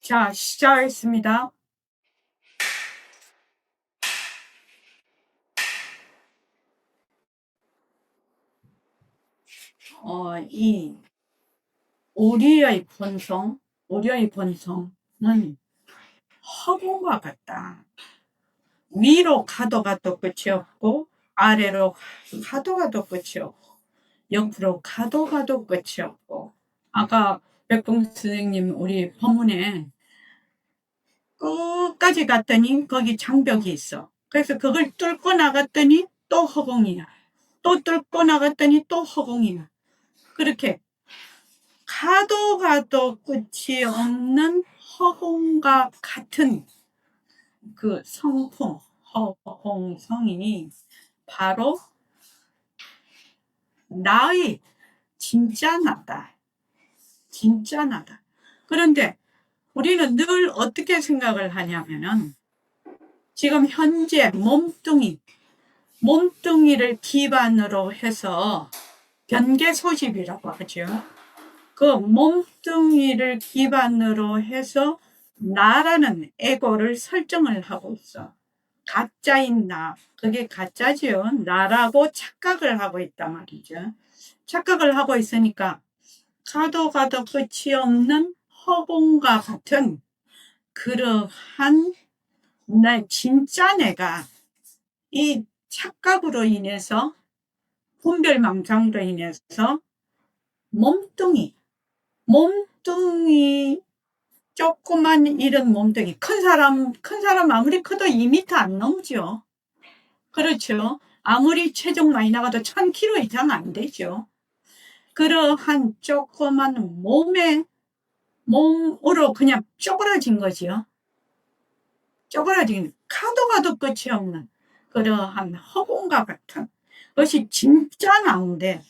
자, 시작하겠습니다. 이 우리의 본성은 허공과 같다. 위로 가도 가도 끝이 없고, 아래로 가도 가도 끝이 없고, 옆으로 가도 가도 끝이 없고, 아까 백봉 선생님 우리 법문에 끝까지 갔더니 거기 장벽이 있어. 그래서 그걸 뚫고 나갔더니 또 허공이야. 또 뚫고 나갔더니 또 허공이야. 그렇게 가도 가도 끝이 없는 허공과 같은 그 성품, 허공성이 바로 나의 진짜 나다. 진짜 나다. 그런데 우리는 늘 어떻게 생각을 하냐면은 지금 현재 몸뚱이를 기반으로 해서 변계 소집이라고 하죠. 그 몸뚱이를 기반으로 해서 나라는 에고를 설정을 하고 있어. 가짜인 나, 그게 가짜지요. 나라고 착각을 하고 있단 말이죠. 착각을 하고 있으니까 가도 가도 끝이 없는 허공과 같은 그러한 내 진짜 내가 이 착각으로 인해서 분별망상으로 인해서 몸뚱이 조그만 이런 몸뚱이, 큰 사람 아무리 커도 2m 안 넘죠. 그렇죠. 아무리 체중 많이 나가도 1000kg 이상 안 되죠. 그러한 조그만 몸으로 그냥 쪼그라진 거지요. 쪼그라진, 가도 끝이 없는 그러한 허공과 같은 것이 진짜 난데,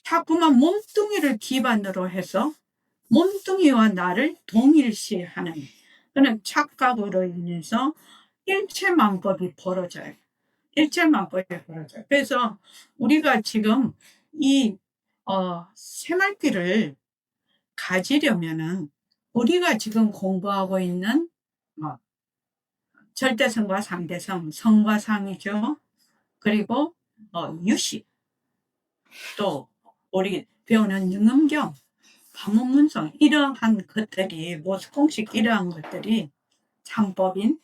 자꾸만 몸뚱이를 기반으로 해서 몸뚱이와 나를 동일시하는 그런 착각으로 인해서 일체만법이 벌어져요. 그래서 우리가 지금 이 새말귀를 가지려면은 우리가 지금 공부하고 있는 절대성과 상대성, 성과 상이죠. 그리고 유식, 또 우리 배우는 능엄경, 반문문성, 이러한 것들이 모습공식, 이러한 것들이 창법인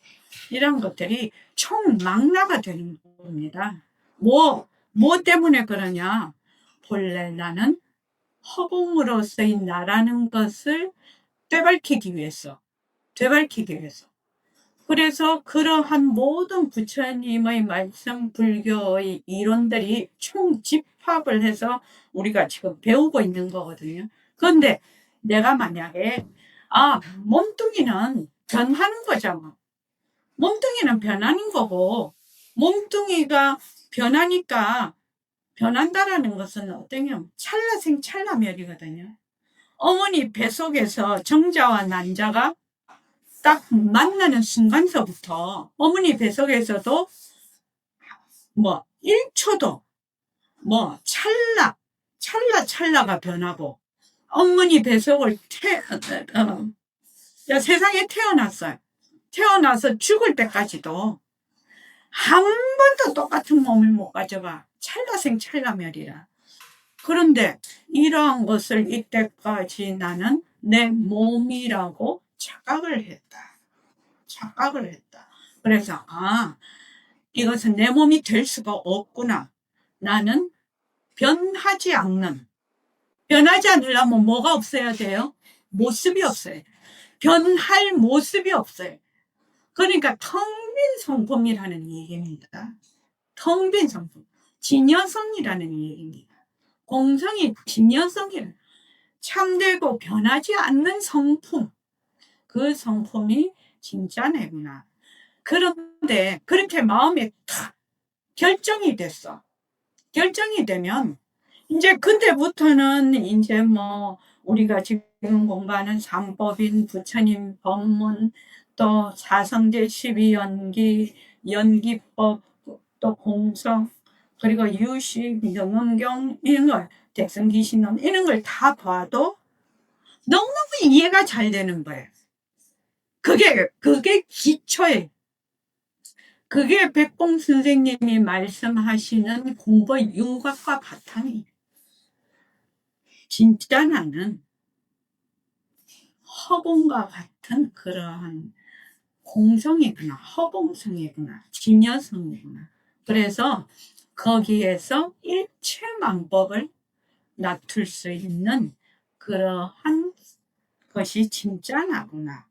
이런 것들이 총망라가 되는 겁니다. 뭐 때문에 그러냐? 본래 나는 허공으로서의 나라는 것을 되밝히기 위해서. 그래서 그러한 모든 부처님의 말씀, 불교의 이론들이 총집합을 해서 우리가 지금 배우고 있는 거거든요. 그런데 내가 만약에 몸뚱이는 변하는 거잖아. 몸뚱이는 변하는 거고, 몸뚱이가 변하니까 변한다라는 것은 어떠냐면 찰나생 찰나멸이거든요. 어머니 뱃속에서 정자와 난자가 딱 만나는 순간서부터 어머니 뱃속에서도 1초도 찰나가 변하고, 어머니 뱃속을 세상에 태어났어요. 태어나서 죽을 때까지도 한 번도 똑같은 몸을 못 가져가. 찰나생 찰나멸이라. 그런데 이러한 것을 이때까지 나는 내 몸이라고 착각을 했다. 그래서 이것은 내 몸이 될 수가 없구나. 나는 변하지 않으려면 뭐가 없어야 돼요? 모습이 없어요. 변할 모습이 없어요. 그러니까 텅 빈 성품이라는 얘기입니다. 텅 빈 성품. 진여성이라는 얘기입니다. 공성이 진여성이라는, 참되고 변하지 않는 성품. 그 성품이 진짜 내구나. 그런데 그렇게 마음에 탁 결정이 됐어. 결정이 되면 이제 그때부터는 이제 우리가 지금 공부하는 삼법인 부처님 법문, 또 사성제 12연기, 연기법, 또 공성, 그리고 유식, 명음경, 이런 걸, 대승기신론, 이런 걸 다 봐도 너무너무 이해가 잘 되는 거예요. 그게 기초예요. 그게 백봉 선생님이 말씀하시는 공부의 윤곽과 바탕이에요. 진짜 나는 허공과 같은 그러한 공성이구나, 허공성이구나, 진여성이구나. 그래서 거기에서 일체만법을 놔둘 수 있는 그러한 것이 진짜 나구나.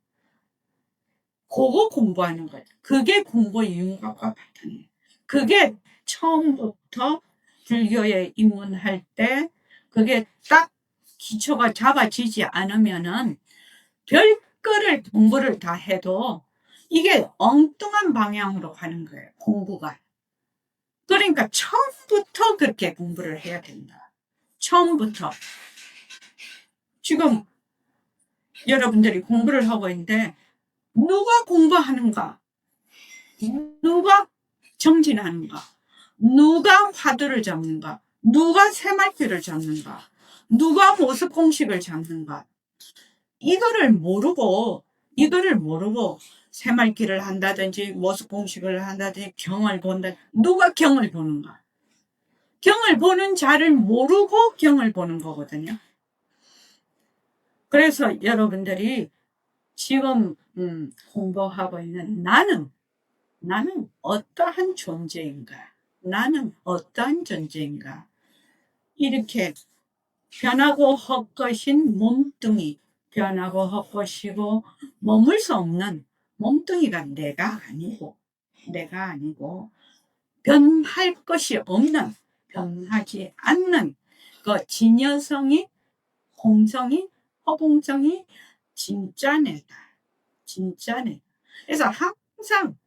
그거 공부하는 거예요. 그게 공부의 윤곽과 바탕이에요. 그게 처음부터 불교에 입문할 때 그게 딱 기초가 잡아지지 않으면은 별거를 공부를 다 해도 이게 엉뚱한 방향으로 가는 거예요, 공부가. 그러니까 처음부터 그렇게 공부를 해야 된다. 처음부터. 지금 여러분들이 공부를 하고 있는데 누가 공부하는가? 누가 정진하는가? 누가 화두를 잡는가? 누가 새말귀를 잡는가? 누가 모습 공식을 잡는가? 이거를 모르고 새말귀를 한다든지 모습 공식을 한다든지 경을 본다. 누가 경을 보는가? 경을 보는 자를 모르고 경을 보는 거거든요. 그래서 여러분들이 지금 공부하고 있는 나는 어떠한 존재인가? 나는 어떠한 존재인가? 이렇게 변하고 헛것인 몸뚱이, 변하고 헛것이고 머물 수 없는 몸뚱이가 내가 아니고 변할 것이 없는, 변하지 않는 그 진여성이, 공성이, 허공성이 진짜네다. 진짜네. 그래서 항상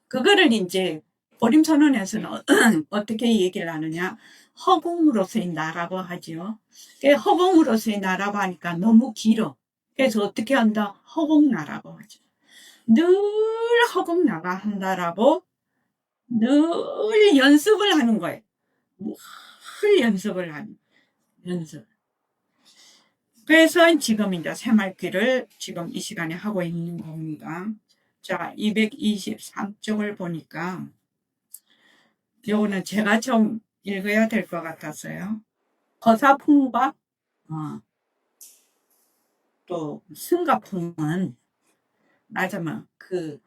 그거를 이제 보림선언에서는 어떻게 얘기를 하느냐. 허공으로서의 나라고 하죠. 허공으로서의 나라고 하니까 너무 길어. 그래서 어떻게 한다? 허공나라고 하죠. 늘 허공나가 한다라고 늘 연습을 하는 거예요. 늘 연습을 하는 연습. 그래서 지금 이제 새말귀를 지금 이 시간에 하고 있는 겁니다. 자, 223쪽을 보니까 요거는 제가 좀 읽어야 될 것 같았어요. 거사풍과 또 승가풍은 말하자면 그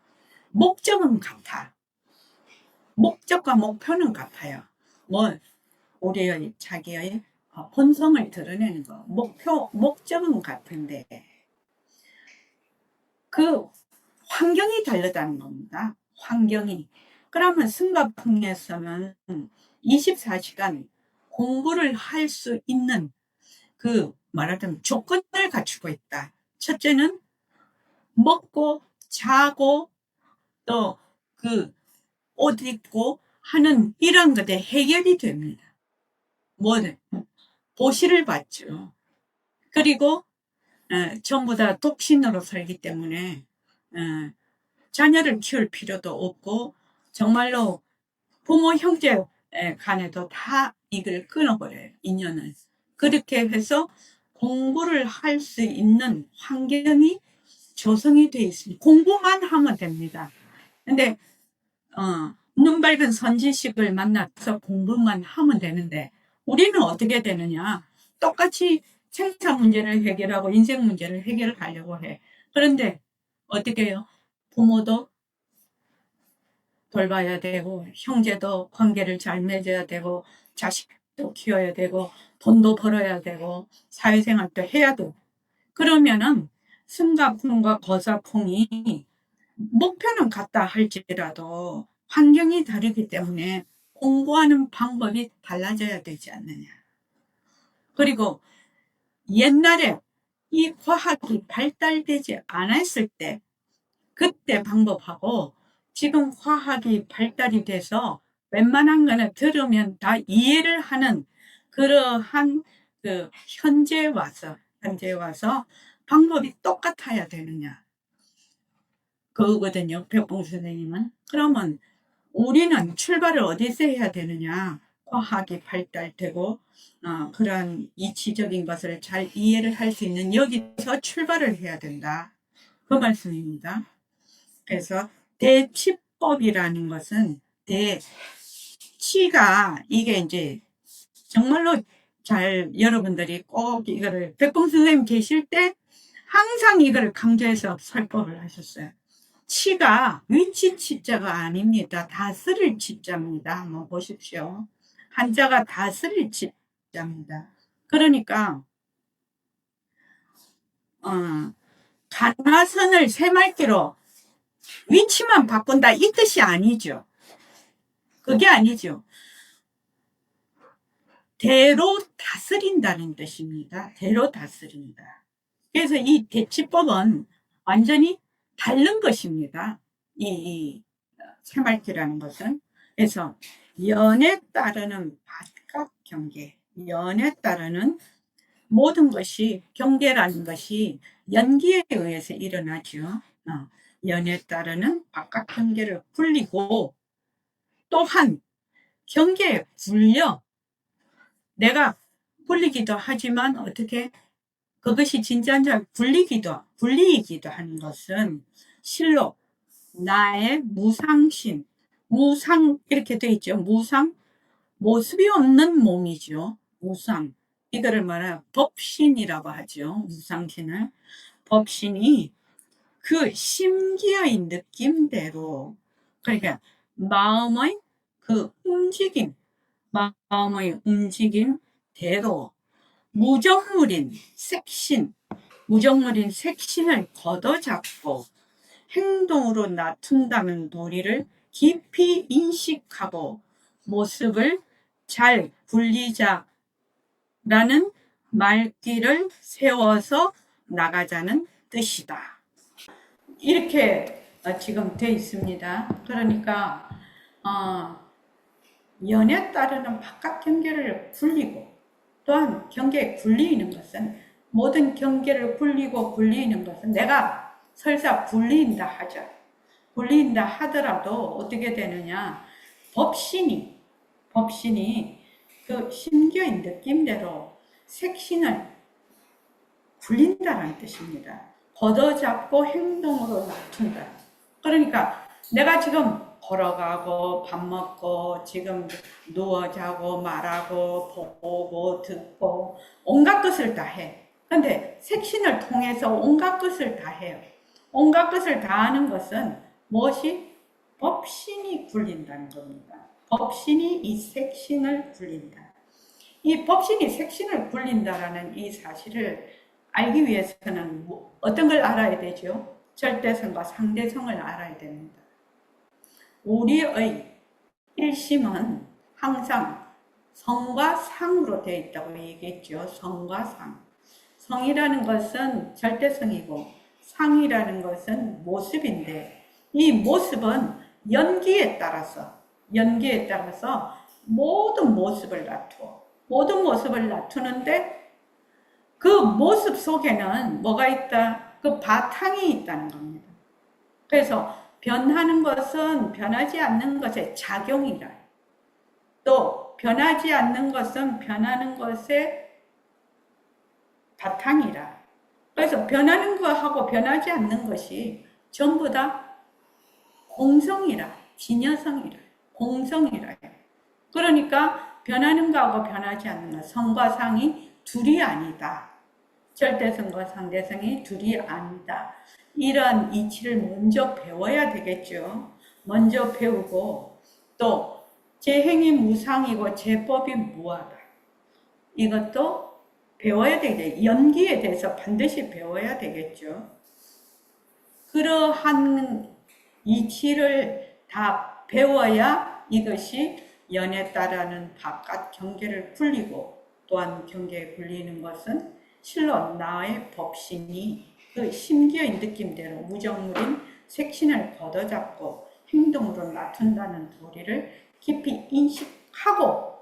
목적은 같아. 목적과 목표는 같아요. 뭐 우리의 자기의 본성을 드러내는 거, 목적은 같은데 그 환경이 다르다는 겁니다. 환경이. 그러면 승가풍에서는 24시간 공부를 할 수 있는 그 말하자면 조건을 갖추고 있다. 첫째는 먹고 자고 또 그 옷 입고 하는 이런 것에 해결이 됩니다. 뭐는 보시를 받죠. 그리고 전부 다 독신으로 살기 때문에 자녀를 키울 필요도 없고 정말로 부모 형제 간에도 다 이걸 끊어버려요. 인연을. 그렇게 해서 공부를 할 수 있는 환경이 조성이 되어 있습니다. 공부만 하면 됩니다. 근데 눈 밝은 선지식을 만나서 공부만 하면 되는데 우리는 어떻게 되느냐. 똑같이 생산 문제를 해결하고 인생 문제를 해결하려고 해. 그런데 어떻게 해요? 부모도 돌봐야 되고 형제도 관계를 잘 맺어야 되고 자식도 키워야 되고 돈도 벌어야 되고 사회생활도 해야 되고 그러면은 승가풍과 거사풍이 목표는 같다 할지라도 환경이 다르기 때문에 공부하는 방법이 달라져야 되지 않느냐. 그리고 옛날에 이 과학이 발달되지 않았을 때 그때 방법하고 지금 과학이 발달이 돼서 웬만한 거는 들으면 다 이해를 하는 그러한 그 현재 와서 방법이 똑같아야 되느냐. 그거거든요. 백봉 선생님은. 그러면 우리는 출발을 어디서 해야 되느냐. 과학이 발달되고 그런 이치적인 것을 잘 이해를 할 수 있는 여기서 출발을 해야 된다. 그 말씀입니다. 그래서 대치법이라는 것은 대치가 이게 이제 정말로 잘 여러분들이 꼭 이거를 백봉 선생님 계실 때 항상 이거를 강조해서 설법을 하셨어요. 치가 위치 치자가 아닙니다. 다스릴 치자입니다. 한번 보십시오. 한자가 다스릴 치자입니다. 그러니까 가나선을 새말기로 위치만 바꾼다 이 뜻이 아니죠. 그게 아니죠. 대로 다스린다는 뜻입니다. 대로 다스린다. 그래서 이 대치법은 완전히 다른 것입니다. 이 새말기라는 것은. 그래서 연에 따르는 바깥 경계, 연에 따르는 모든 것이 경계라는 것이 연기에 의해서 일어나죠. 연에 따르는 바깥 경계를 굴리고 또한 경계에 굴려 내가 굴리기도 하지만 어떻게 그것이 진짜인 줄 굴리기도 하는 것은 실로 나의 무상신, 무상 이렇게 되어 있죠. 무상, 모습이 없는 몸이죠. 무상. 이거를 말하면 법신이라고 하죠. 무상신을. 법신이 그 심기의 느낌대로, 그러니까 마음의 그 움직임, 마음의 움직임대로 무정물인 색신을 걷어잡고 행동으로 나툰다는 도리를 깊이 인식하고 모습을 잘 굴리자라는 말귀를 세워서 나가자는 뜻이다. 이렇게 지금 되어 있습니다. 그러니까 연에 따르는 바깥 경계를 굴리고 또한 경계에 굴리는 것은 모든 경계를 굴리는 것은 내가 설사 굴린다 하자. 굴린다 하더라도 어떻게 되느냐. 법신이 그 심기의 느낌대로 색신을 굴린다는 뜻입니다. 걷어잡고 행동으로 나툰다. 그러니까 내가 지금 걸어가고 밥 먹고 지금 누워 자고 말하고 보고 듣고 온갖 것을 다 해. 근데 색신을 통해서 온갖 것을 다 해요. 온갖 것을 다 하는 것은 무엇이? 법신이 굴린다는 겁니다. 법신이 이 색신을 굴린다. 이 법신이 색신을 굴린다라는 이 사실을 알기 위해서는 어떤 걸 알아야 되죠? 절대성과 상대성을 알아야 됩니다. 우리의 일심은 항상 성과 상으로 되어 있다고 얘기했죠. 성과 상. 성이라는 것은 절대성이고 상이라는 것은 모습인데 이 모습은 연기에 따라서 모든 모습을 나투는데 그 모습 속에는 뭐가 있다? 그 바탕이 있다는 겁니다. 그래서 변하는 것은 변하지 않는 것의 작용이라. 또 변하지 않는 것은 변하는 것의 바탕이라. 그래서 변하는 것하고 변하지 않는 것이 전부 다 공성이라. 진여성이라. 공성이라. 그러니까 변하는 것하고 변하지 않는 것, 성과 상이 둘이 아니다. 절대성과 상대성이 둘이 아니다. 이런 이치를 먼저 배워야 되겠죠. 먼저 배우고 또 제 행위 무상이고 제 법이 무하다. 이것도 배워야 되겠죠. 연기에 대해서 반드시 배워야 되겠죠. 그러한 이치를 다 배워야 이것이 연에 따르는 바깥 경계를 굴리고 또한 경계에 굴리는 것은 실로 나의 법신이 그 심기의 느낌대로 무정물인 색신을 걷어잡고 행동으로 나툰다는 도리를 깊이 인식하고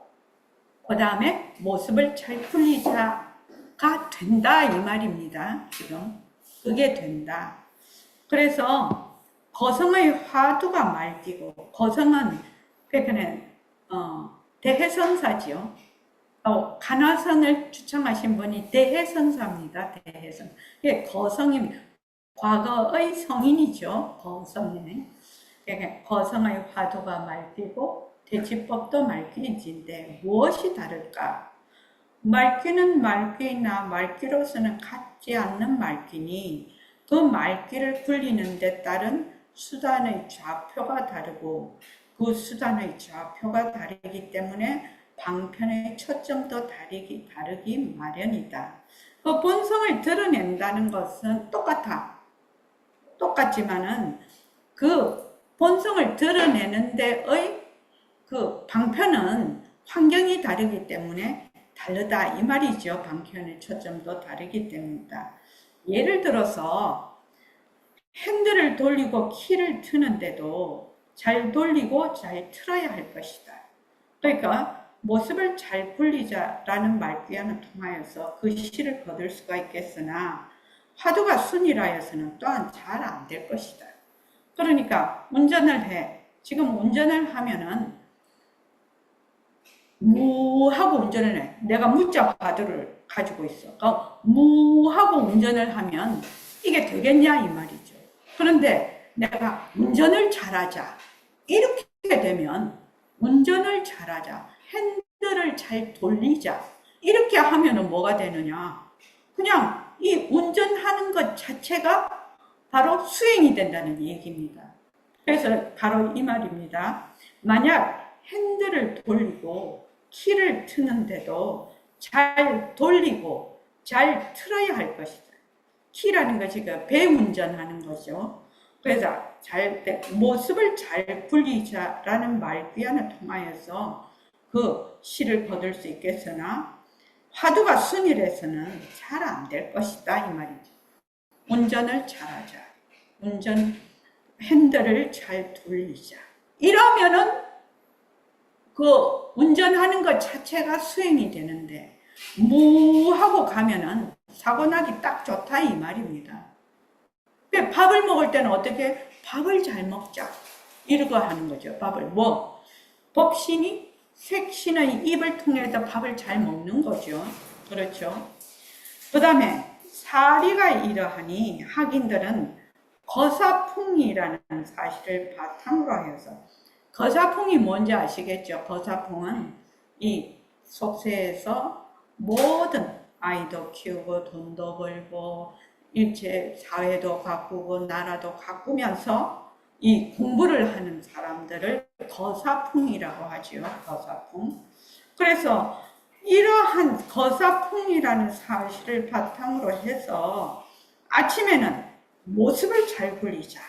그 다음에 모습을 잘 굴리자가 된다 이 말입니다. 지금 그게 된다. 그래서 거성의 화두가 말띠고 거성은 그러니까 대해선사지요. 간화성을 추청하신 분이 대해선사입니다. 대해선. 예, 거성입니다. 과거의 성인이죠. 거성에. 거성의 화두가 말귀고 대치법도 말귀인데 무엇이 다를까? 말귀는 말귀나 말귀로서는 같지 않는 말귀니 그 말귀를 굴리는 데 따른 수단의 좌표가 다르고 그 수단의 좌표가 다르기 때문에 방편의 초점도 다르기 마련이다. 그 본성을 드러낸다는 것은 똑같지만은 그 본성을 드러내는 데의 그 방편은 환경이 다르기 때문에 다르다 이 말이죠. 방편의 초점도 다르기 때문이다. 예를 들어서 핸들을 돌리고 키를 트는데도 잘 돌리고 잘 틀어야 할 것이다. 그러니까 모습을 잘 굴리자라는 말귀와는 통하여서 그 시를 거둘 수가 있겠으나 화두가 순이라여서는 또한 잘 안 될 것이다. 그러니까 운전을 해. 지금 운전을 하면은 무 하고 운전을 해. 내가 무자 화두를 가지고 있어. 무 하고 운전을 하면 이게 되겠냐 이 말이죠. 그런데 내가 운전을 잘하자. 이렇게 되면 운전을 잘하자. 핸들을 잘 돌리자. 이렇게 하면은 뭐가 되느냐. 그냥 이 운전하는 것 자체가 바로 수행이 된다는 얘기입니다. 그래서 바로 이 말입니다. 만약 핸들을 돌리고 키를 트는데도 잘 돌리고 잘 틀어야 할 것이다. 키라는 것이 그 배 운전하는 거죠. 그래서 모습을 잘 굴리자라는 말귀와는 통하여서 그 시를 거둘 수 있겠으나 화두가 순이라서는 잘 안 될 것이다 이 말이죠. 운전을 잘하자. 핸들을 잘 돌리자. 이러면은 그 운전하는 것 자체가 수행이 되는데 무하고 가면은 사고나기 딱 좋다 이 말입니다. 밥을 먹을 때는 어떻게? 밥을 잘 먹자. 이러고 하는 거죠. 밥을 법신이 색신의 입을 통해서 밥을 잘 먹는 거죠. 그렇죠. 그 다음에 사리가 이러하니 학인들은 거사풍이라는 사실을 바탕으로 해서 거사풍이 뭔지 아시겠죠? 거사풍은 이 속세에서 모든 아이도 키우고 돈도 벌고 일체 사회도 가꾸고 나라도 가꾸면서 이 공부를 하는 사람들을 거사풍이라고 하죠. 거사풍. 그래서 이러한 거사풍이라는 사실을 바탕으로 해서 아침에는 모습을 잘 굴리자.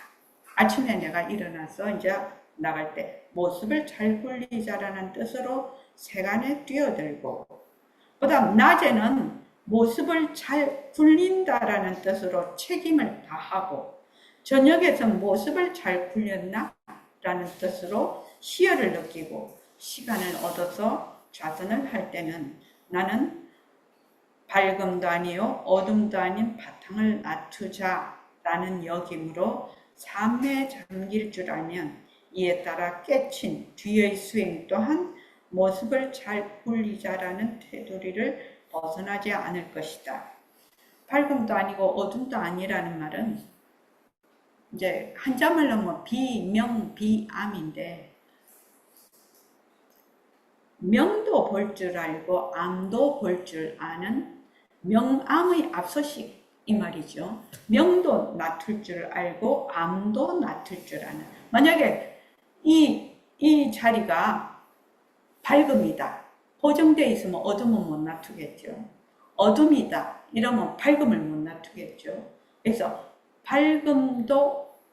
아침에 내가 일어나서 이제 나갈 때 모습을 잘 굴리자라는 뜻으로 세간에 뛰어들고, 그 다음 낮에는 모습을 잘 굴린다라는 뜻으로 책임을 다하고, 저녁에서 모습을 잘 굴렸나? 라는 뜻으로 희열을 느끼고 시간을 얻어서 좌선을 할 때는 나는 밝음도 아니요 어둠도 아닌 바탕을 놔두자 라는 역임으로 삶에 잠길 줄 알면 이에 따라 깨친 뒤의 수행 또한 모습을 잘 굴리자라는 테두리를 벗어나지 않을 것이다. 밝음도 아니고 어둠도 아니라는 말은 이제 한자말로 뭐 비명비암인데 명도 볼 줄 알고 암도 볼 줄 아는 명암의 앞서식 이 말이죠. 명도 놔둘 줄 알고 암도 놔둘 줄 아는. 만약에 이 자리가 밝음이다. 고정되어 있으면 어둠은 못 놔두겠죠. 어둠이다. 이러면 밝음을 못 놔두겠죠. 그래서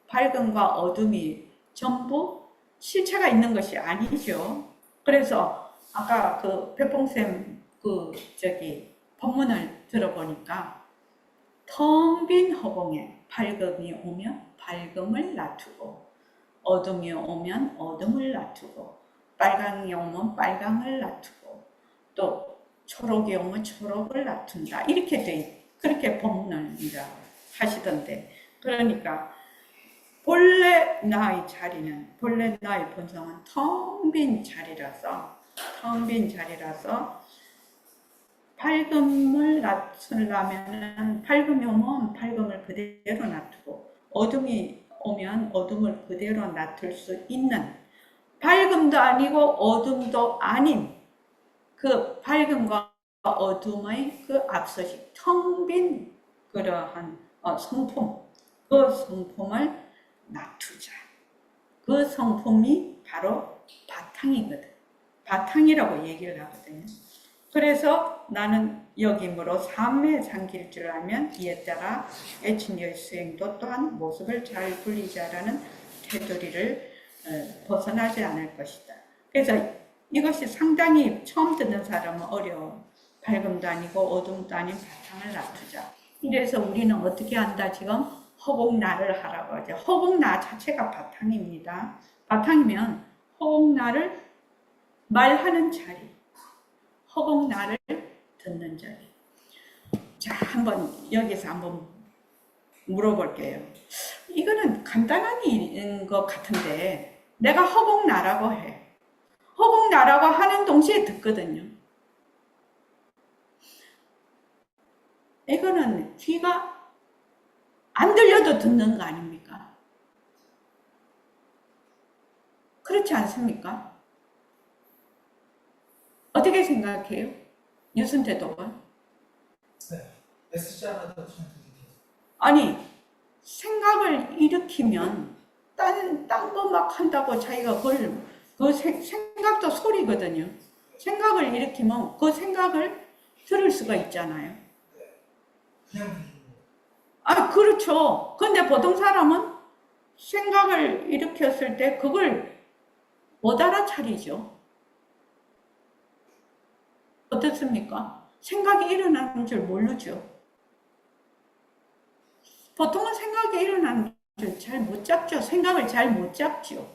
밝음과 어둠이 전부 실체가 있는 것이 아니죠. 그래서 아까 그 백봉쌤 법문을 들어보니까 텅 빈 허공에 밝음이 오면 밝음을 놔두고 어둠이 오면 어둠을 놔두고 빨강이 오면 빨강을 놔두고 또 초록이 오면 초록을 놔둔다. 이렇게 그렇게 법문을 하시던데, 그러니까 본래 나의 자리는, 본래 나의 본성은 텅 빈 자리라서 텅 빈 자리라서 밝음을 낮추려면 밝음이 오면 밝음을 그대로 놔두고 어둠이 오면 어둠을 그대로 놔둘 수 있는 밝음도 아니고 어둠도 아닌 그 밝음과 어둠의 그 앞서시 텅 빈 그러한 성품, 그 성품을 놔두자. 그 성품이 바로 바탕이거든. 바탕이라고 얘기를 하거든요. 그래서 나는 여김으로 삶에 잠길 줄 알면 이에 따라 애칭의 수행도 또한 모습을 잘 굴리자라는 테두리를 벗어나지 않을 것이다. 그래서 이것이 상당히 처음 듣는 사람은 어려워. 밝음도 아니고 어둠도 아닌 바탕을 놔두자. 이래서 우리는 어떻게 한다? 지금 허공나를 하라고 하죠. 허공나 자체가 바탕입니다. 바탕이면 허공나를 말하는 자리, 허공나를 듣는 자리. 자, 여기서 한번 물어볼게요. 이거는 간단한 일인 것 같은데 내가 허공나라고 해. 허공나라고 하는 동시에 듣거든요. 이거는 귀가 안 들려도 듣는 거 아닙니까? 그렇지 않습니까? 어떻게 생각해요? 유순태도가? 네. 애쓰지 않아도 참 아니, 생각을 일으키면 딴 거 막 한다고 자기가 그 생각도 소리거든요. 생각을 일으키면 그 생각을 들을 수가 있잖아요. 그냥 들리는 아, 그렇죠. 근데 보통 사람은 생각을 일으켰을 때 그걸 못 알아차리죠. 어떻습니까? 생각이 일어나는 줄 모르죠. 보통은 생각이 일어나는 줄 잘 못 잡죠. 생각을 잘 못 잡죠.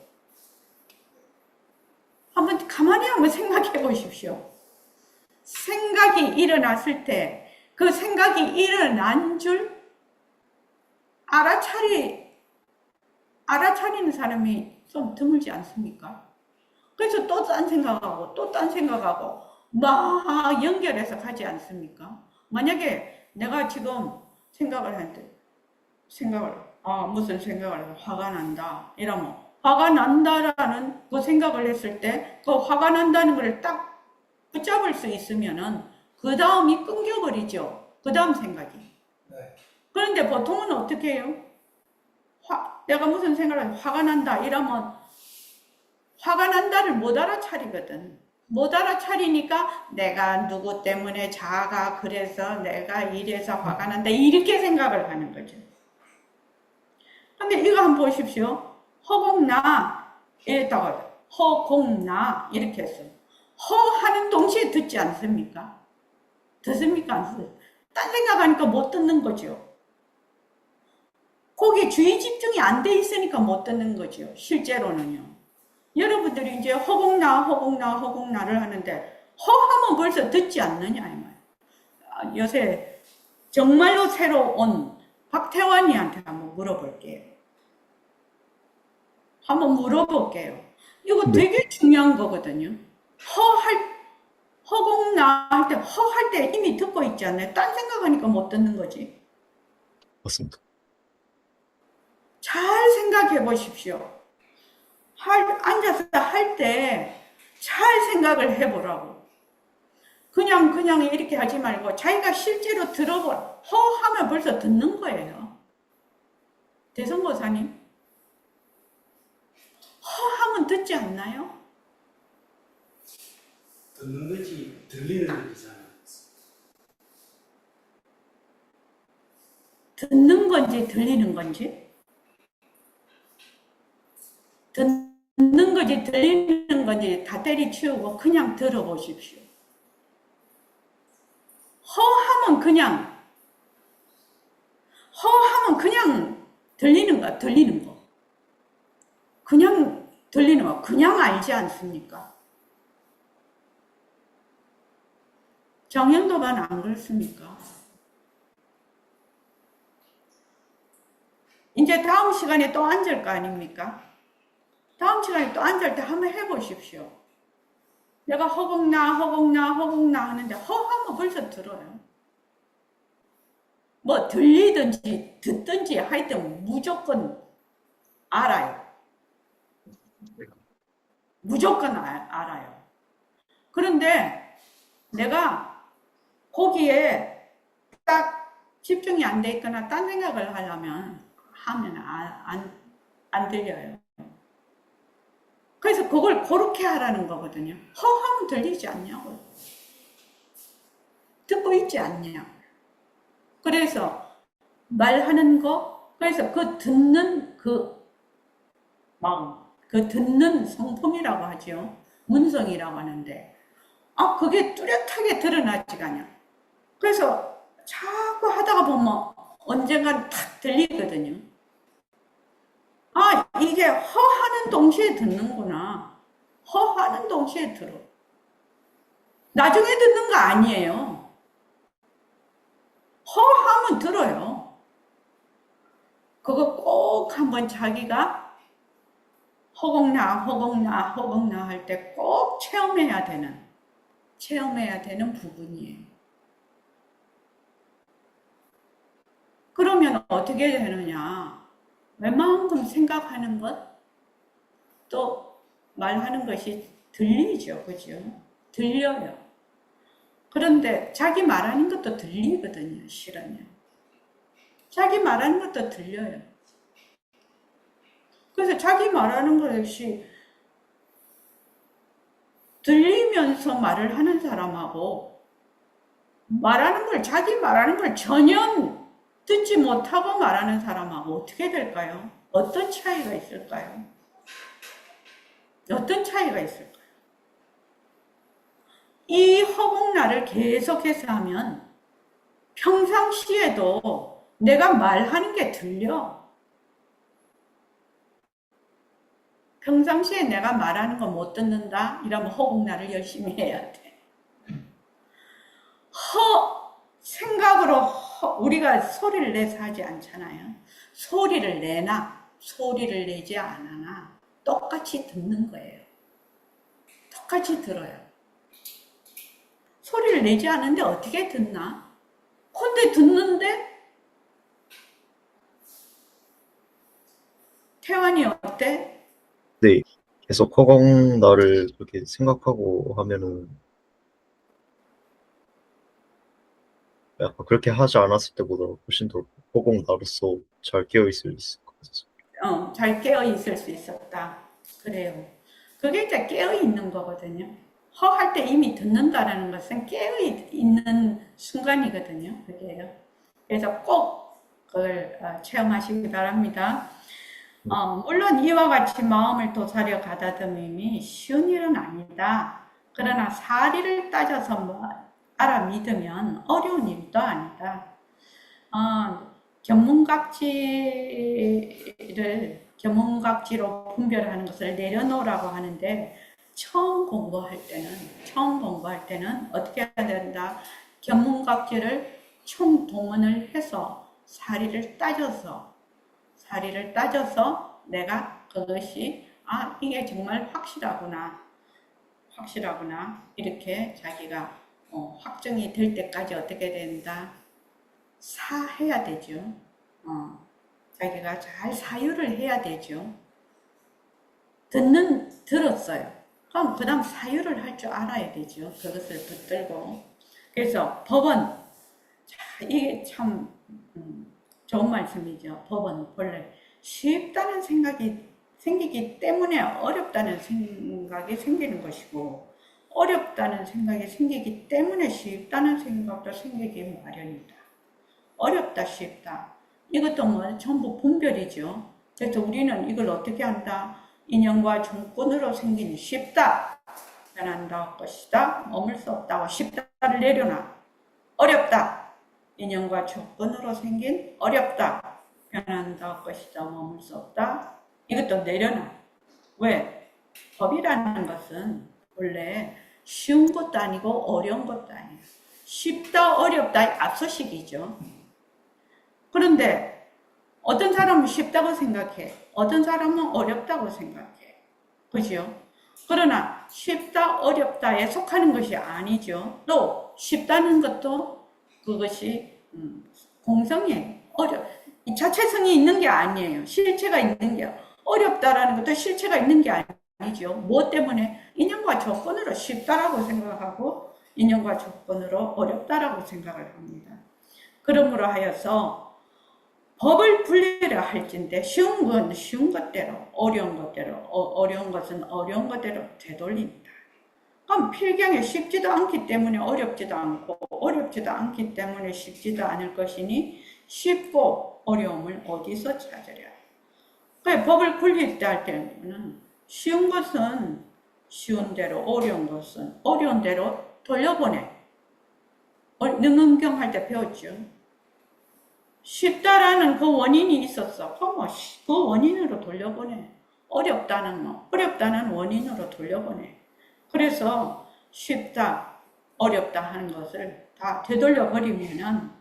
가만히 한번 생각해 보십시오. 생각이 일어났을 때 그 생각이 일어난 줄 알아차리는 사람이 좀 드물지 않습니까? 그래서 또 딴 생각하고 또 딴 생각하고 막 연결해서 가지 않습니까? 만약에 내가 지금 생각을 하는데 무슨 생각을 해서 화가 난다 이러면 화가 난다라는 그 생각을 했을 때 그 화가 난다는 걸 딱 붙잡을 수 있으면은 그 다음이 끊겨버리죠. 그 다음 생각이. 네. 그런데 보통은 어떻게 해요? 내가 무슨 생각을 해서 화가 난다 이러면 화가 난다를 못 알아차리거든. 못 알아차리니까 내가 누구 때문에 자아가 그래서 내가 이래서 화가 난다 이렇게 생각을 하는 거죠. 근데 이거 한번 보십시오. 허공나 이랬다가 허공나 이렇게 했어요. 허 하는 동시에 듣지 않습니까? 듣습니까? 안 듣습니까? 딴 생각하니까 못 듣는 거죠. 거기에 주의 집중이 안 돼 있으니까 못 듣는 거죠. 실제로는요. 여러분들이 이제 허공나를 하는데 허하면 벌써 듣지 않느냐 이 말. 요새 정말로 새로 온 박태환이한테 한번 물어볼게요. 이거 되게 중요한 거거든요. 허공나 할 때, 허 할 때 이미 듣고 있지 않나요? 딴 생각하니까 못 듣는 거지. 맞습니다. 잘 생각해 보십시오. 앉아서 할 때 잘 생각을 해보라고. 그냥 이렇게 하지 말고 자기가 실제로 들어보라. 하면 벌써 듣는 거예요. 대성보사님. 하면 듣지 않나요? 듣는 거지 들리는 거잖아. 듣는 건지 들리는 건지? 듣는 건지 들리는 건지 다 때리치우고 그냥 들어보십시오. 허하면 그냥 들리는 거. 그냥 들리는 거. 그냥 알지 않습니까? 정형도만 안 그렇습니까? 이제 다음 시간에 또 앉을 거 아닙니까? 다음 시간에 또 앉을 때 한번 해보십시오. 내가 허공나 하는데 허하면 벌써 들어요. 뭐 들리든지 듣든지 하여튼 무조건 알아요. 무조건 알아요. 그런데 내가 거기에 딱 집중이 안 돼 있거나 딴 생각을 하면 안 들려요. 그래서 그걸 그렇게 하라는 거거든요. 허하면 들리지 않냐고요. 듣고 있지 않냐. 그래서 말하는 거, 그래서 그 듣는 그 마음, 그 듣는 성품이라고 하죠. 문성이라고 하는데, 그게 뚜렷하게 드러나지가 않아요. 그래서 자꾸 하다가 보면 언젠간 탁 들리거든요. 이게 허하는 동시에 듣는구나. 허하는 동시에 들어. 나중에 듣는 거 아니에요. 허하면 들어요. 그거 꼭 한번 자기가 허공나 할 때 꼭 체험해야 되는 부분이에요. 그러면 어떻게 되느냐? 웬만큼 생각하는 것, 또 말하는 것이 들리죠. 그죠? 들려요. 그런데 자기 말하는 것도 들리거든요. 실은요. 자기 말하는 것도 들려요. 그래서 자기 말하는 것이 들리면서 말을 하는 사람하고 자기 말하는 걸 전혀 듣지 못하고 말하는 사람하고 어떻게 될까요? 어떤 차이가 있을까요? 어떤 차이가 있을까요? 이 허공나를 계속해서 하면 평상시에도 내가 말하는 게 들려. 평상시에 내가 말하는 거 못 듣는다? 이러면 허공나를 열심히 해야 돼. 생각으로 우리가 소리를 내서 하지 않잖아요. 소리를 내나 소리를 내지 않아나 똑같이 듣는 거예요. 똑같이 들어요. 소리를 내지 않는데 어떻게 듣나? 근데 듣는데? 태환이 어때? 네, 계속 허공나를 그렇게 생각하고 하면은 약간 그렇게 하지 않았을 때보다 훨씬 더 허공나로서 잘 깨어 있을 수 있을 것 같아서. 잘 깨어 있을 수 있었다. 그래요. 그게 이제 깨어 있는 거거든요. 허할 때 이미 듣는다라는 것은 깨어 있는 순간이거든요. 그게요. 그래서 꼭 그걸 체험하시기 바랍니다. 물론 이와 같이 마음을 도사려 가다듬음이 쉬운 일은 아니다. 그러나 사리를 따져서 알아 믿으면 어려운 일도 아니다. 견문각지로 분별하는 것을 내려놓으라고 하는데 처음 공부할 때는 어떻게 해야 된다? 견문각지를 총동원을 해서 사리를 따져서 내가 그것이 이게 정말 확실하구나 이렇게 자기가 확정이 될 때까지 어떻게 된다? 사해야 되죠. 자기가 잘 사유를 해야 되죠. 들었어요. 그럼 그 다음 사유를 할 줄 알아야 되죠. 그것을 붙들고. 그래서 법은, 이게 참 좋은 말씀이죠. 법은 본래 쉽다는 생각이 생기기 때문에 어렵다는 생각이 생기는 것이고, 어렵다는 생각이 생기기 때문에 쉽다는 생각도 생기기 마련이다. 어렵다, 쉽다. 이것도 전부 분별이죠. 그래서 우리는 이걸 어떻게 한다? 인연과 정권으로 생긴 쉽다. 변한다 것이다. 머물 수 없다. 쉽다를 내려놔. 어렵다. 인연과 조건으로 생긴 어렵다. 변한다 것이다. 머물 수 없다. 이것도 내려놔. 왜? 법이라는 것은 원래 쉬운 것도 아니고 어려운 것도 아니에요. 쉽다, 어렵다, 앞서식이죠. 그런데 어떤 사람은 쉽다고 생각해. 어떤 사람은 어렵다고 생각해. 그죠? 그러나 쉽다, 어렵다에 속하는 것이 아니죠. 또 쉽다는 것도 그것이 공성이에요. 이 자체성이 있는 게 아니에요. 실체가 있는 게 어렵다라는 것도 실체가 있는 게 아니죠. 무엇 때문에? 인연과 조건으로 쉽다라고 생각하고 인연과 조건으로 어렵다라고 생각을 합니다. 그러므로 하여서 법을 분리를 할진데 쉬운 건 쉬운 것대로, 어려운 것대로, 어려운 것은 어려운 것대로 되돌립니다. 그럼 필경에 쉽지도 않기 때문에 어렵지도 않고 어렵지도 않기 때문에 쉽지도 않을 것이니 쉽고 어려움을 어디서 찾으랴. 그래, 법을 분리할 때 할 때는 쉬운 것은 쉬운 대로, 어려운 것은 어려운 대로 돌려보내. 능은경 할 때 배웠죠. 쉽다라는 그 원인이 있었어. 그럼 그 원인으로 돌려보내. 어렵다는 원인으로 돌려보내. 그래서 쉽다, 어렵다 하는 것을 다 되돌려 버리면은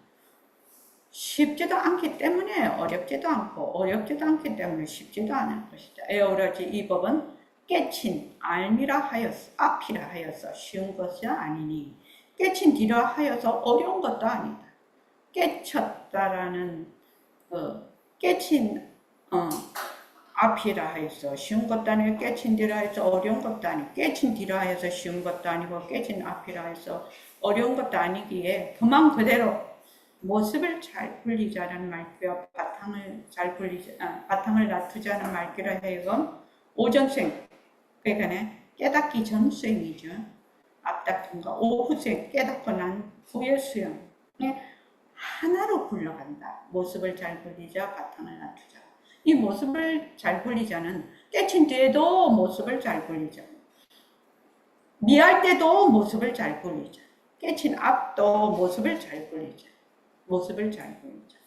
쉽지도 않기 때문에 어렵지도 않고 어렵지도 않기 때문에 쉽지도 않을 것이다. 에어러지 이 법은 깨친 알미라 하여서 앞이라 하여서 쉬운 것이 아니니 깨친 뒤라 하여서 어려운 것도 아니다. 깨쳤다라는 깨친 앞이라 해서 쉬운 것도 아니고 깨친 뒤라 해서 어려운 것도 아니고 깨친 뒤라 해서 쉬운 것도 아니고 깨친 앞이라 해서 어려운 것도 아니기에 그만 그대로 모습을 잘 분리자는 말귀와 바탕을 놔두자는 말귀라 해요. 오전생 그러니까 깨닫기 전 수행이죠. 앞다툼과 오후생 깨닫고 난 후의 수행 하나로 굴러간다. 모습을 잘 분리자 바탕을 놔두자. 이 모습을 잘 분리자는 깨친 뒤에도 모습을 잘 분리자. 미할 때도 모습을 잘 분리자. 깨친 앞도 모습을 잘 분리자. 모습을 잘 분리자.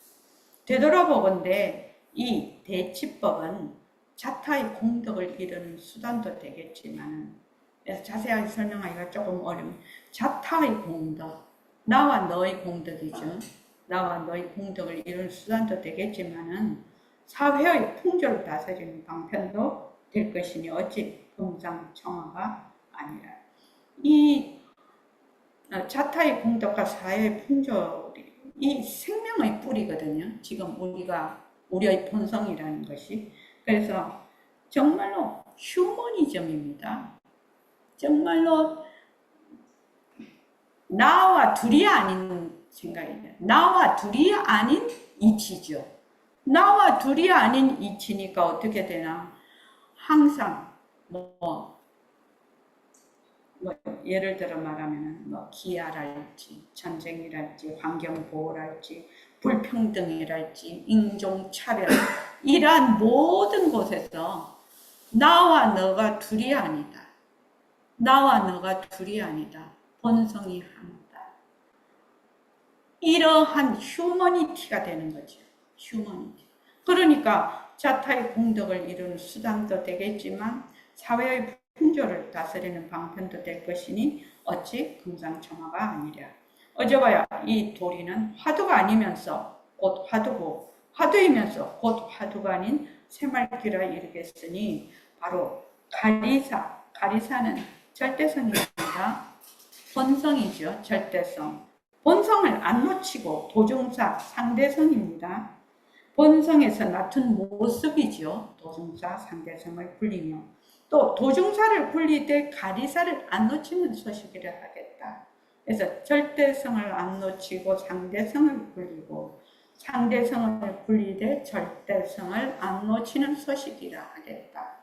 되돌아보건대 이 대치법은 자타의 공덕을 이루는 수단도 되겠지만 그래서 자세하게 설명하기가 조금 어려운 자타의 공덕 나와 너의 공덕이죠. 나와 너의 공덕을 이루는 수단도 되겠지만은 사회의 풍조를 다스리는 방편도 될 것이니 어찌 금상첨화가 아니라. 이 자타의 공덕과 사회의 풍조이 이 생명의 뿌리거든요. 지금 우리의 본성이라는 것이. 그래서 정말로 휴머니즘입니다. 정말로 나와 둘이 아닌 생각이에요. 나와 둘이 아닌 이치죠. 나와 둘이 아닌 이치니까 어떻게 되나? 항상 예를 들어 말하면 기아랄지 전쟁이랄지 환경보호랄지 불평등이랄지 인종차별 이러한 모든 곳에서 나와 너가 둘이 아니다. 나와 너가 둘이 아니다. 본성이 하나다. 이러한 휴머니티가 되는 거죠. 휴머니티. 그러니까 자타의 공덕을 이루는 수단도 되겠지만 사회의 풍조를 다스리는 방편도 될 것이니 어찌 금상첨화가 아니랴. 어제 봐야 이 도리는 화두가 아니면서 곧 화두고 화두이면서 곧 화두가 아닌 새말귀라 이르겠으니 바로 가리사는 절대성입니다. 본성이죠. 절대성. 본성을 안 놓치고 도중사 상대성입니다. 본성에서 맡은 모습이죠. 도중사 상대성을 불리며 또 도중사를 분리되 가리사를 안 놓치는 소식이라 하겠다. 그래서 절대성을 안 놓치고 상대성을 불리고 상대성을 분리되 절대성을 안 놓치는 소식이라 하겠다.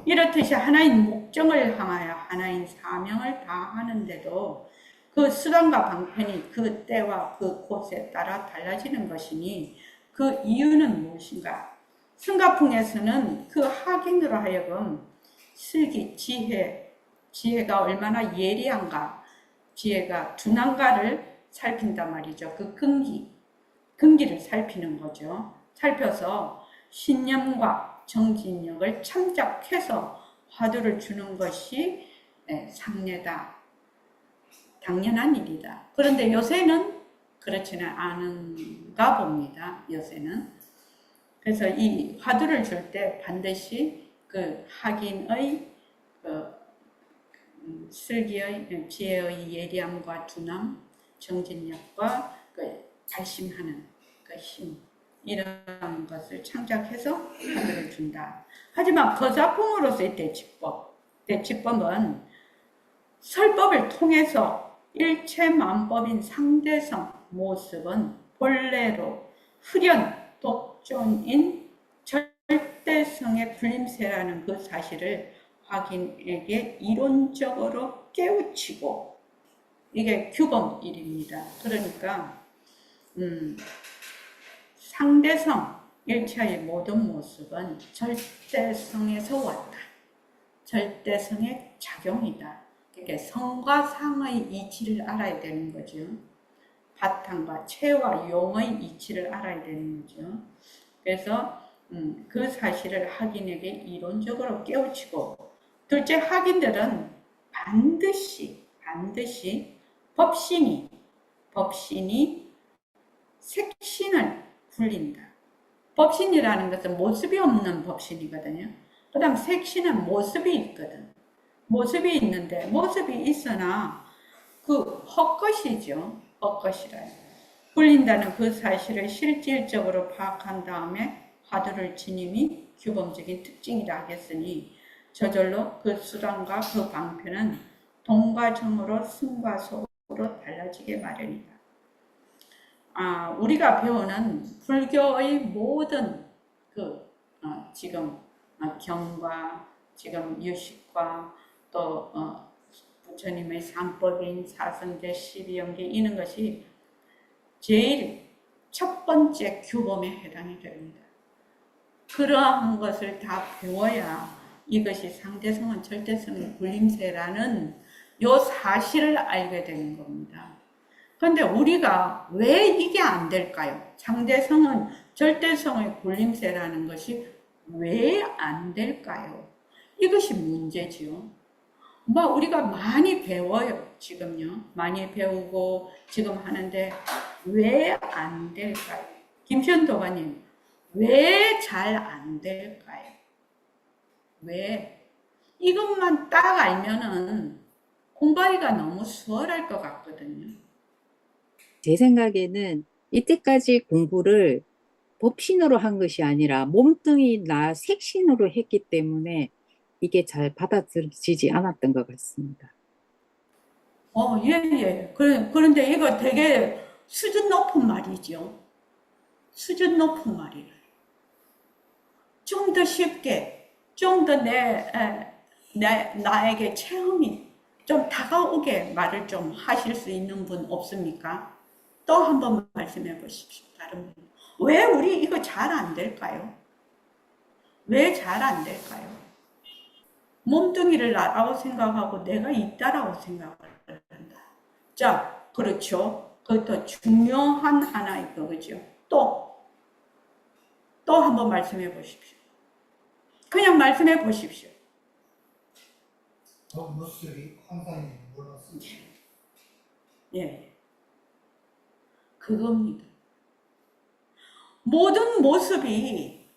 이렇듯이 하나인 목적을 향하여 하나인 사명을 다하는데도 그 수단과 방편이 그 때와 그 곳에 따라 달라지는 것이니 그 이유는 무엇인가? 승가풍에서는 그 학인으로 하여금 슬기, 지혜가 얼마나 예리한가, 지혜가 둔한가를 살핀단 말이죠. 그 근기를 살피는 거죠. 살펴서 신념과 정진력을 참작해서 화두를 주는 것이 상례다. 당연한 일이다. 그런데 요새는 그렇지는 않은가 봅니다. 요새는. 그래서 이 화두를 줄 때 반드시 그 학인의 그 슬기의 지혜의 예리함과 둔함, 정진력과 그 발심하는 그 힘, 이런 것을 창작해서 하늘을 준다. 하지만 거사품으로서의 대치법은 설법을 통해서 일체만법인 상대성 모습은 본래로 흑연 독존인 절대성의 불림세라는 그 사실을 확인에게 이론적으로 깨우치고, 이게 규범 1입니다. 그러니까 상대성, 일체의 모든 모습은 절대성에서 왔다. 절대성의 작용이다. 그러니까 성과 상의 이치를 알아야 되는 거죠. 바탕과 체와 용의 이치를 알아야 되는 거죠. 그래서 그 사실을 학인에게 이론적으로 깨우치고, 둘째, 학인들은 반드시 법신이 색신을 굴린다. 법신이라는 것은 모습이 없는 법신이거든요. 그 다음 색신은 모습이 있거든. 모습이 있는데, 모습이 있으나 그 헛것이죠. 헛것이라. 굴린다는 그 사실을 실질적으로 파악한 다음에 화두를 지님이 규범적인 특징이라 하겠으니, 저절로 그 수단과 그 방편은 동과 정으로 승과 속으로 달라지게 마련이다. 우리가 배우는 불교의 모든 지금 경과, 지금 유식과, 또 부처님의 삼법인, 사성제, 12연계, 이런 것이 제일 첫 번째 규범에 해당이 됩니다. 그러한 것을 다 배워야 이것이 상대성은 절대성의 굴림세라는 요 사실을 알게 되는 겁니다. 그런데 우리가 왜 이게 안 될까요? 상대성은 절대성의 굴림세라는 것이 왜 안 될까요? 이것이 문제지요. 우리가 많이 배워요. 지금요. 많이 배우고 지금 하는데 왜 안 될까요? 김시현 도가님, 왜 잘 안 될까요? 왜? 이것만 딱 알면은 공부하기가 너무 수월할 것 같거든요. 제 생각에는 이때까지 공부를 법신으로 한 것이 아니라 몸뚱이나 색신으로 했기 때문에 이게 잘 받아들여지지 않았던 것 같습니다. 예. 그런데 이거 되게 수준 높은 말이죠. 수준 높은 말이라. 좀 더 쉽게, 좀 더 나에게 체험이 좀 다가오게 말을 좀 하실 수 있는 분 없습니까? 또 한 번 말씀해 보십시오. 다른 분. 왜 우리 이거 잘 안 될까요? 왜 잘 안 될까요? 몸뚱이를 나라고 생각하고 내가 있다라고 생각을 한다. 자, 그렇죠. 그것도 중요한 하나의 거죠. 또 한 번 말씀해 보십시오. 그냥 말씀해 보십시오. 모습이 환상이 몰랐어. 예. 그겁니다. 모든 모습이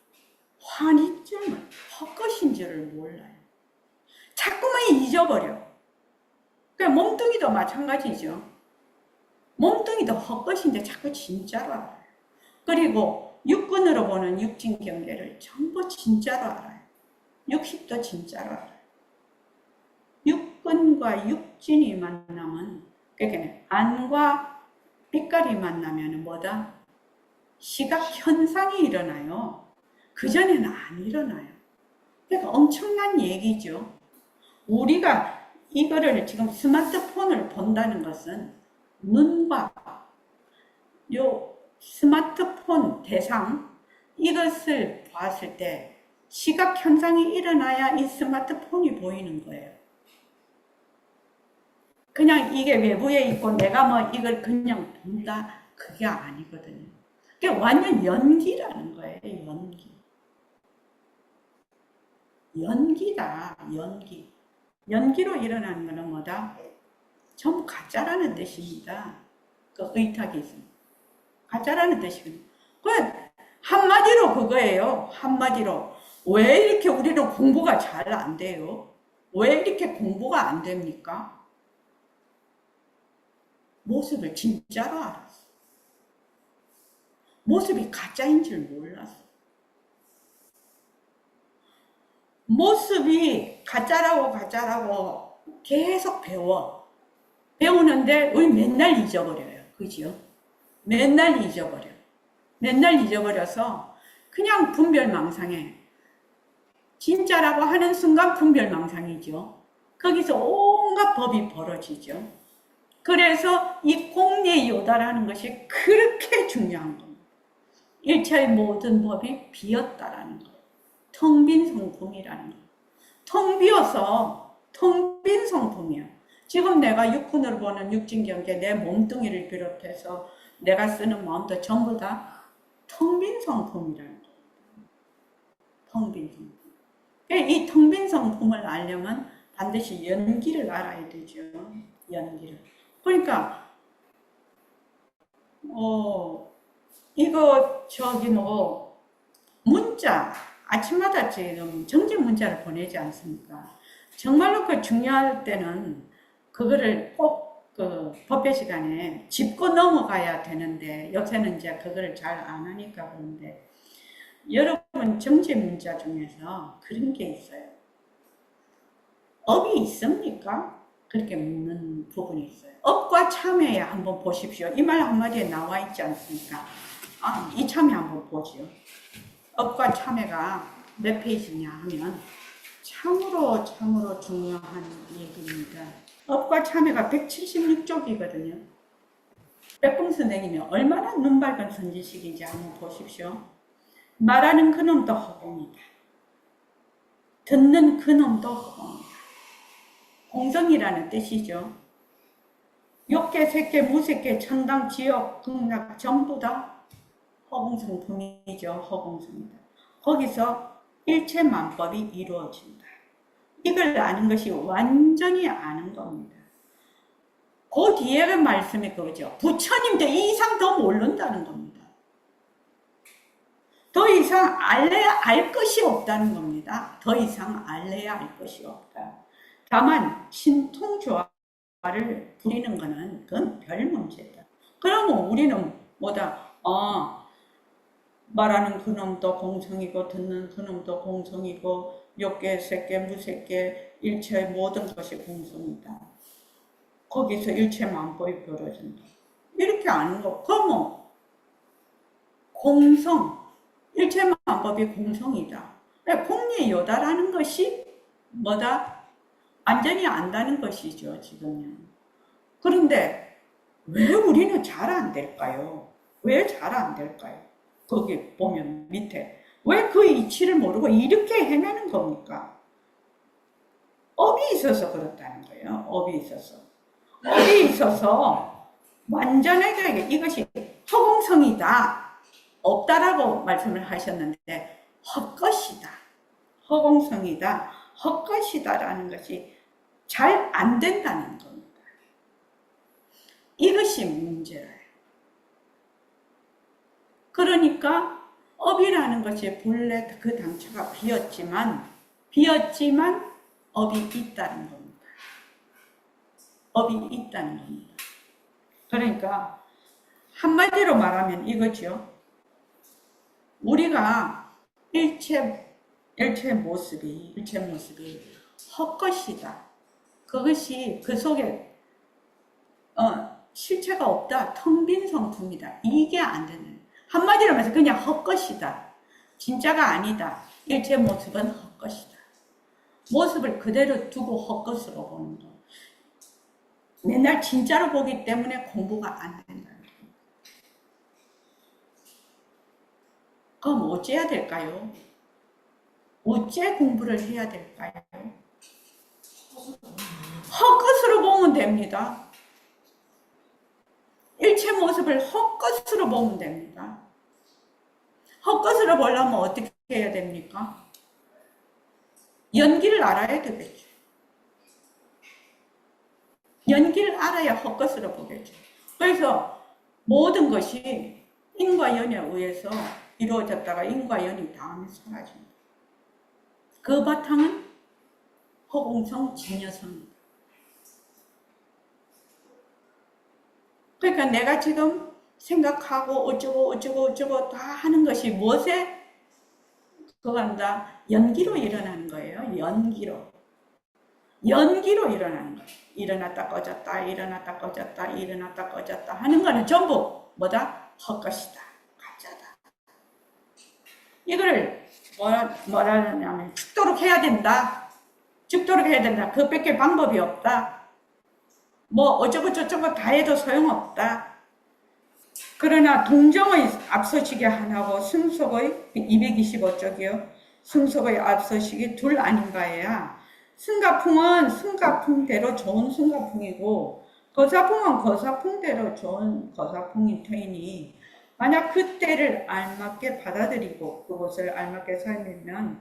환희점을 헛것인 줄을 몰라요. 자꾸만 잊어버려. 그러니까 몸뚱이도 마찬가지죠. 몸뚱이도 헛것인데 자꾸 진짜로 알아요. 그리고 육근으로 보는 육진 경계를 전부 진짜로 알아요. 육식도 진짜로 알아요. 육근과 육진이 만나면, 그러니까 안과 빛깔이 만나면 뭐다? 시각 현상이 일어나요. 그전에는 안 일어나요. 그러니까 엄청난 얘기죠. 우리가 이거를 지금 스마트폰을 본다는 것은 눈과 요 스마트폰 대상, 이것을 봤을 때 시각 현상이 일어나야 이 스마트폰이 보이는 거예요. 그냥 이게 외부에 있고 내가 뭐 이걸 그냥 본다, 그게 아니거든요. 그게 완전 연기라는 거예요. 연기다, 연기. 연기로 일어나는 거는 뭐다? 전부 가짜라는 뜻입니다. 그 의탁이 있습니다. 가짜라는 뜻이거든요. 한마디로 그거예요. 한마디로. 왜 이렇게 우리는 공부가 잘 안 돼요? 왜 이렇게 공부가 안 됩니까? 모습을 진짜로 알았어. 모습이 가짜인 줄 몰랐어. 모습이 가짜라고 계속 배우는데 우리 맨날 잊어버려요. 그죠? 맨날 잊어버려서 그냥 분별망상해. 진짜라고 하는 순간 분별망상이죠. 거기서 온갖 법이 벌어지죠. 그래서 이 공예요다라는 것이 그렇게 중요한 겁니다. 일체의 모든 법이 비었다라는 것. 텅 빈 성품이라는 것. 텅 비어서 텅 빈 성품이야. 지금 내가 육군으로 보는 육진경계, 내 몸뚱이를 비롯해서 내가 쓰는 마음도 전부 다 텅 빈 성품이라는 것. 텅 빈 성품. 이 텅 빈 성품을 알려면 반드시 연기를 알아야 되죠. 연기를. 그러니까 이거 문자 아침마다 지금 정지 문자를 보내지 않습니까? 정말로 그 중요할 때는 그거를 꼭 그 법회 시간에 짚고 넘어가야 되는데 요새는 이제 그거를 잘 안 하니까 그런데 여러분 정지 문자 중에서 그런 게 있어요. 업이 있습니까? 그렇게 묻는 부분이 있어요. 업과 참회에 한번 보십시오. 이 말 한마디에 나와 있지 않습니까? 이 참회 한번 보죠. 업과 참회가 몇 페이지냐 하면 참으로 중요한 얘기입니다. 업과 참회가 176쪽이거든요. 백봉 선생님이 얼마나 눈 밝은 선지식인지 한번 보십시오. 말하는 그놈도 허공이다. 듣는 그놈도 허공이다. 공성이라는 뜻이죠. 욕계, 색계, 무색계, 천당, 지옥, 극락 전부 다 허공성품이죠. 허공성이다. 거기서 일체만법이 이루어진다. 이걸 아는 것이 완전히 아는 겁니다. 그 뒤에 말씀이 그거죠. 부처님도 이 이상 더 모른다는 겁니다. 더 이상 알 것이 없다는 겁니다. 더 이상 알래야 알 것이 없다. 다만 신통조화를 부리는 것은 그건 별 문제다. 그러면 우리는 말하는 그놈도 공성이고 듣는 그놈도 공성이고 욕계, 색계, 무색계 일체의 모든 것이 공성이다. 거기서 일체만법이 벌어진다. 이렇게 아는 거. 그러면 공성, 일체만법이 공성이다. 공예요다라는 것이 완전히 안다는 것이죠, 지금요. 그런데 왜 우리는 잘 안 될까요? 왜 잘 안 될까요? 거기 보면 밑에 왜 그 이치를 모르고 이렇게 헤매는 겁니까? 업이 있어서 그렇다는 거예요. 업이 있어서 완전하게 이것이 허공성이다. 없다라고 말씀을 하셨는데 헛것이다. 허공성이다. 헛것이다라는 것이 잘 안 된다는 겁니다. 이것이 문제예요. 그러니까 업이라는 것이 본래 그 당초가 비었지만 업이 있다는 겁니다. 업이 있다는 겁니다. 그러니까 한마디로 말하면 이거죠. 우리가 일체 모습이 헛것이다. 그것이 그 속에 실체가 없다. 텅 빈 성품이다. 이게 안 되는. 한마디로 말해서 그냥 헛것이다. 진짜가 아니다. 일체 모습은 헛것이다. 모습을 그대로 두고 헛것으로 보는 거. 맨날 진짜로 보기 때문에 공부가 안 된다는 거. 그럼 어째야 될까요? 어째 공부를 해야 될까요? 헛것으로 보면 됩니다. 일체 모습을 헛것으로 보면 됩니다. 헛것으로 보려면 어떻게 해야 됩니까? 연기를 알아야 되겠죠. 연기를 알아야 헛것으로 보겠죠. 그래서 모든 것이 인과 연에 의해서 이루어졌다가 인과 연이 다음에 사라집니다. 그 바탕은 허공성, 진여성. 그러니까 내가 지금 생각하고 어쩌고 다 하는 것이 무엇에? 그건 다 연기로 일어나는 거예요. 연기로 일어나는 거예요. 일어났다 꺼졌다, 일어났다 꺼졌다, 일어났다 꺼졌다 하는 거는 전부 뭐다? 헛것이다. 가짜다. 이거를 뭐라 하냐면 죽도록 해야 된다. 죽도록 해야 된다. 그밖에 방법이 없다. 뭐 어쩌고 저쩌고 다 해도 소용없다. 그러나 동정의 앞서시기 하나고 승속의 225쪽이요. 승속의 앞서시기 둘 아닌가야. 승가풍은 승가풍대로 좋은 승가풍이고 거사풍은 거사풍대로 좋은 거사풍인 터이니 만약 그때를 알맞게 받아들이고 그것을 알맞게 살면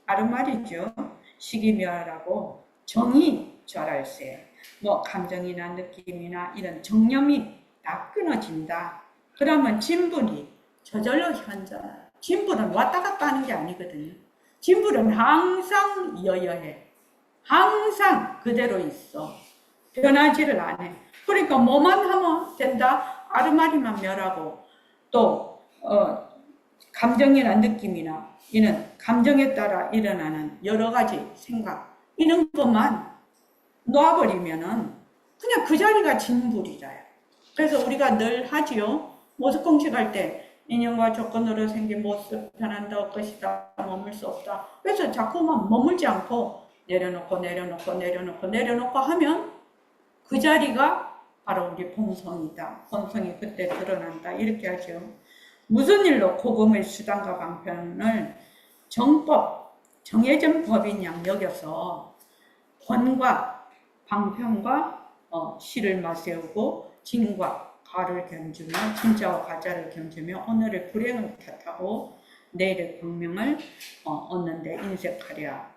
아르말이죠. 식이멸하고 정이 절할세. 뭐 감정이나 느낌이나 이런 정념이 다 끊어진다. 그러면 진불이 저절로 현존한다. 진불은 왔다 갔다 하는 게 아니거든요. 진불은 항상 여여해. 항상 그대로 있어. 변하지를 않아. 그러니까 뭐만 하면 된다. 아르마리만 멸하고 또 감정이나 느낌이나 이런 감정에 따라 일어나는 여러 가지 생각 이런 것만 놓아버리면은 그냥 그 자리가 진불이라요. 그래서 우리가 늘 하지요. 모습 공식할 때 인연과 조건으로 생긴 모습 변한다 것이다 머물 수 없다. 그래서 자꾸만 머물지 않고 내려놓고 하면 그 자리가 바로 우리 본성이다. 본성이 그때 드러난다. 이렇게 하죠. 무슨 일로 고금의 수단과 방편을 정법, 정해진 법인 양 여겨서 권과 방편과 시를 마세우고 진과 가를 견주며 진짜와 가짜를 견주며 오늘의 불행을 탓하고 내일의 광명을 얻는 데 인색하랴.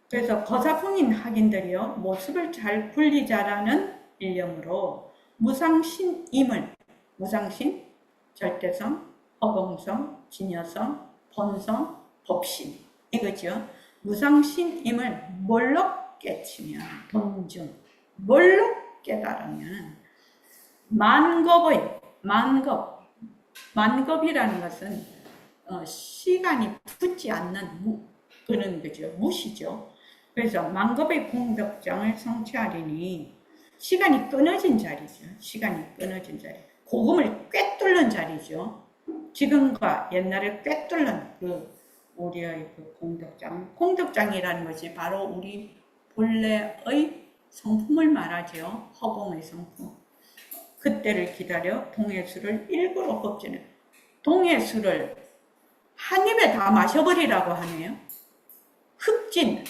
그래서 거사풍인 학인들이요 모습을 잘 분리자라는 일념으로 무상신임을 무상신, 절대성, 허공성, 진여성, 본성, 법신 이거죠. 무상신임을 뭘로 깨치면 동중 뭘로 깨달으면 만겁이라는 것은 시간이 붙지 않는 그런 거죠. 무시죠. 그래서 만겁의 공덕장을 성취하리니 시간이 끊어진 자리죠. 시간이 끊어진 자리. 고금을 꿰뚫는 자리죠. 지금과 옛날에 꿰뚫는 우리의 그 공덕장이라는 것이 바로 우리 본래의 성품을 말하죠. 허공의 성품. 그때를 기다려 동해수를 일구로 흡지는 동해수를 한 입에 다 마셔버리라고 하네요. 흡진,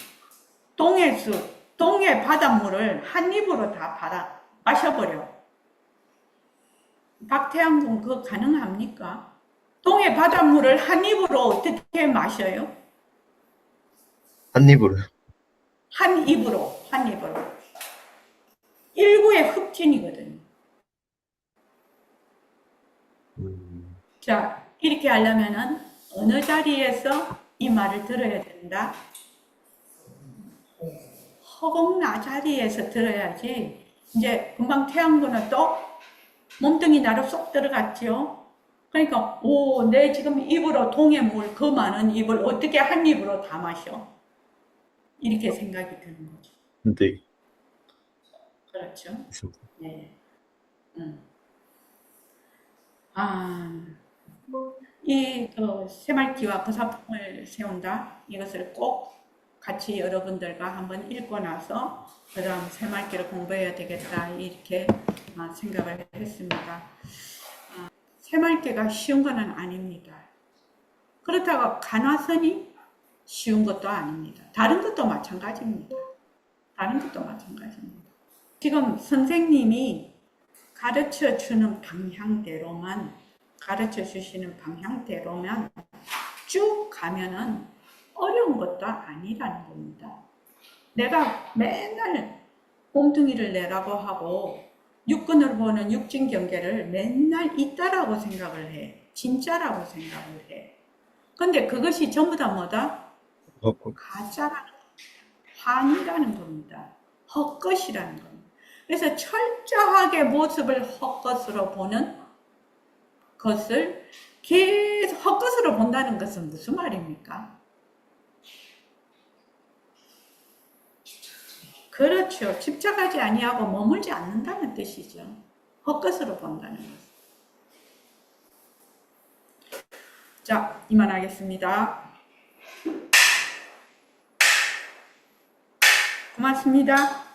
동해수, 동해 바닷물을 한 입으로 다 마셔버려. 박태양군 그거 가능합니까? 동해 바닷물을 한 입으로 어떻게 마셔요? 한 입으로요. 한 입으로. 일구의 흡진이거든요. 자, 이렇게 하려면은 어느 자리에서 이 말을 들어야 된다? 허공나 자리에서 들어야지. 이제 금방 태양군은 또 몸뚱이 나로 쏙 들어갔죠. 그러니까 내 지금 입으로 동해물 그 많은 입을 어떻게 한 입으로 다 마셔? 이렇게 생각이 드는 거죠. 근데 그렇죠. 있습니다. 네. 이 새말기와 거사풍을 세운다. 이것을 꼭 같이 여러분들과 한번 읽고 나서 그 다음 새말기를 공부해야 되겠다. 이렇게 생각을 했습니다. 새말기가 쉬운 건 아닙니다. 그렇다고 간화선이 쉬운 것도 아닙니다. 다른 것도 마찬가지입니다. 지금 선생님이 가르쳐 주는 방향대로만 쭉 가면은 어려운 것도 아니라는 겁니다. 내가 맨날 몸뚱이를 내라고 하고 육근을 보는 육진경계를 맨날 있다라고 생각을 해. 진짜라고 생각을 해. 근데 그것이 전부 다 뭐다? 가짜라는 환이라는 겁니다. 헛것이라는 겁니다. 그래서 철저하게 모습을 헛것으로 보는 것을 계속 헛것으로 본다는 것은 무슨 말입니까? 그렇죠. 집착하지 아니하고 머물지 않는다는 뜻이죠. 헛것으로 본다는 것. 자, 이만하겠습니다. 고맙습니다.